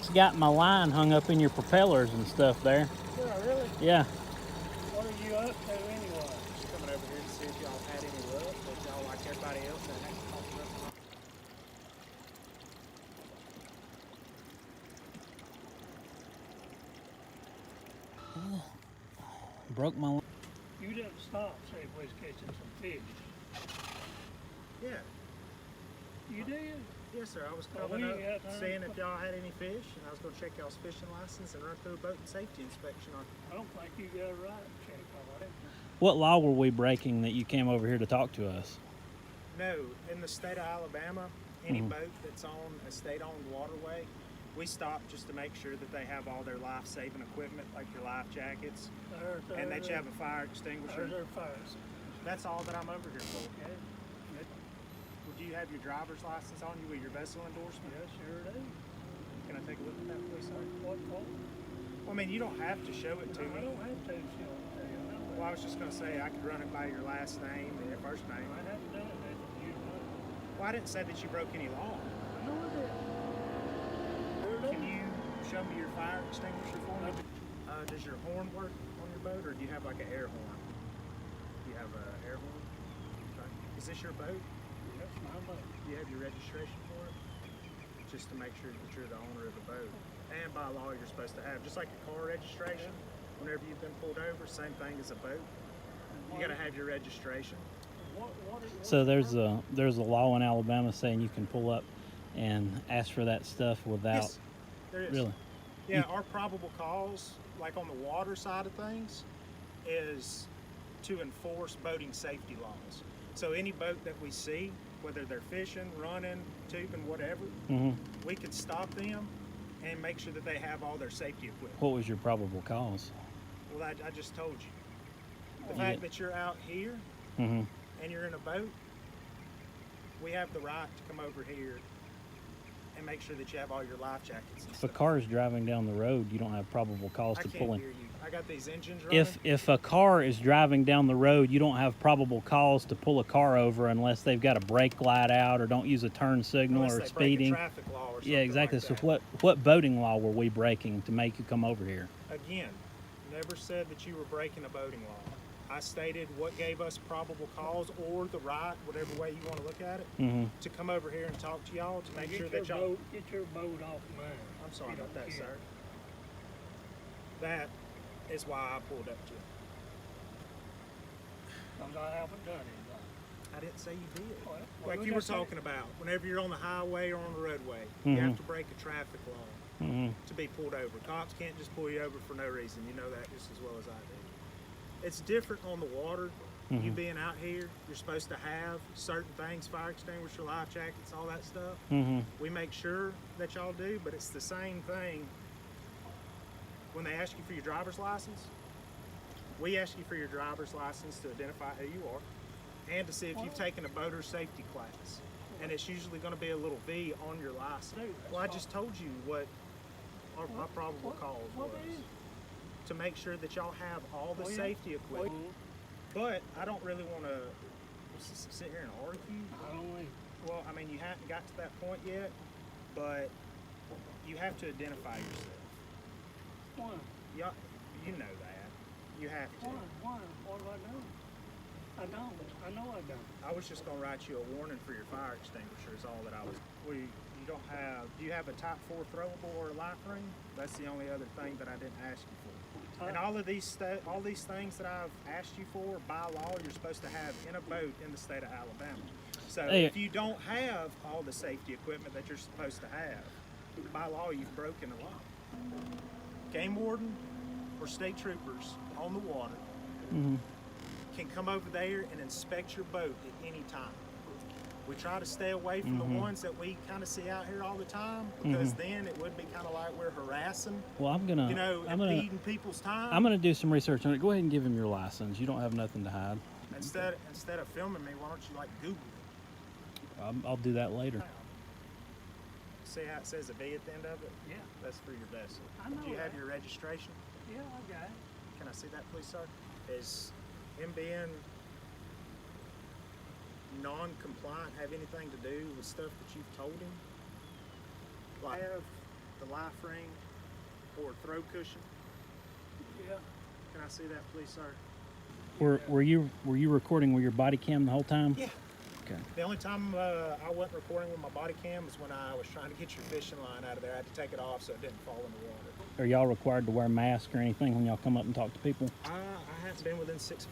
It's got my line hung up in your propellers and stuff there. Yeah, really? Yeah. What are you up to anyway? Just coming over here to see if y'all had any luck, but y'all like everybody else that has to talk to us. Broke my line. You didn't stop, say, if we was catching some fish. Yeah. You did? Yes, sir. I was Well, coming we up, ain't got time. seeing if y'all had any fish, and I was going to check y'all's fishing license and run through a boat and safety inspection on. I don't think you got a right to check all that. What law were we breaking that you came over here to talk to us? No, in the state of Alabama, any boat that's on a state-owned waterway, we stop just to make sure that they have all their life-saving equipment, like your life jackets, and that you have a fire extinguisher. There's our fires. That's all that I'm over here for. Okay. Do you have your driver's license on you with your vessel endorsement? Yes, sure do. Can I take a look at that, please, sir? What for? Well, I mean, you don't have to show it to I me. don't have to show it to you. Well, I was just going to say I could run it by your last name and your first name. I haven't done it. You know. Well, I didn't say that you broke any law. I know I did. Sure do. Can you show me your fire extinguisher for me? Does your horn work on your boat, or do you have like an air horn? Do you have an air horn? Okay. Is this your boat? That's my boat. Do you have your registration for it? Just to make sure that you're the owner of the boat. And by law, you're supposed to have, just like your car registration, whenever you've been pulled over, same thing as a boat. You got to have your registration. So there's a law in Alabama saying you can pull up and ask for that stuff without. Yes, there is. Really? Yeah, our probable cause, like on the water side of things, is to enforce boating safety laws. So any boat that we see, whether they're fishing, running, tubing, whatever, we could stop them and make sure that they have all their safety equipment. What was your probable cause? Well, I just told you. The fact that you're out here and you're in a boat, we have the right to come over here and make sure that you have all your life jackets and If a stuff. car is driving down the road, you don't have probable cause I to can't pull in. hear you. I got these engines running. If a car is driving down the road, you don't have probable cause to pull a car over unless they've got a brake light out or don't use a turn signal Unless or they break a speeding. traffic law or something Yeah, exactly. like So that. what boating law were we breaking to make you come over here? Again, never said that you were breaking a boating law. I stated what gave us probable cause or the right, whatever way you want to look at it, to come over here and talk to y'all to make sure that y'all. Get your boat off mine. I'm sorry You about don't that, care. sir. That is why I pulled up to you. Because I haven't done anything. I didn't say you did. Well, Like we you were got that. talking about, whenever you're on the highway or on the roadway, you have to break a traffic law to be pulled over. Cops can't just pull you over for no reason. You know that just as well as I do. It's different on the water. You being out here, you're supposed to have certain things, fire extinguisher, life jackets, all that stuff. We make sure that y'all do, but it's the same thing when they ask you for your driver's license. We ask you for your driver's license to identify who you are and to see if you've taken a boater safety class. And it's usually going to be a little V on your license. Well, I just told you what my probable cause was. To make sure that y'all have all the safety equipment. But I don't really want to sit here and argue. I don't think. Well, I mean, you haven't got to that point yet, but you have to identify yourself. Why? You know that. You have to. Why? What do I do? I don't. I know I don't. I was just going to write you a warning for your fire extinguisher is all that I was. Well, you don't have, do you have a type 4 throwable or a life ring? That's the only other thing that I didn't ask you for. And all these things that I've asked you for, by law, you're supposed to have in a boat in the state of Alabama. So if you don't have all the safety equipment that you're supposed to have, by law, you've broken the law. Game warden or state troopers on the water can come over there and inspect your boat at any time. We try to stay away from the ones that we kind of see out here all the time because then it would be kind of like we're harassing, Well, impeding people's time. I'm gonna do some research on it. Go ahead and give him your license. You don't have nothing to hide. Instead of filming me, why don't you like Google it? I'll do that later. See how it says a V at the end of it? Yeah. That's for your vessel. I know Do you have that. your registration? Yeah, I got it. Can I see that, please, sir? Is him being non-compliant have anything to do with stuff that you've told him? Like, the life ring or throw cushion. Yeah. Can I see that, please, sir? Were you recording with your body cam the whole time? Yeah. Okay. The only time I wasn't recording with my body cam was when I was trying to get your fishing line out of there. I had to take it off so it didn't fall in the water. Are y'all required to wear masks or anything when y'all come up and talk to people? I haven't been within 6 feet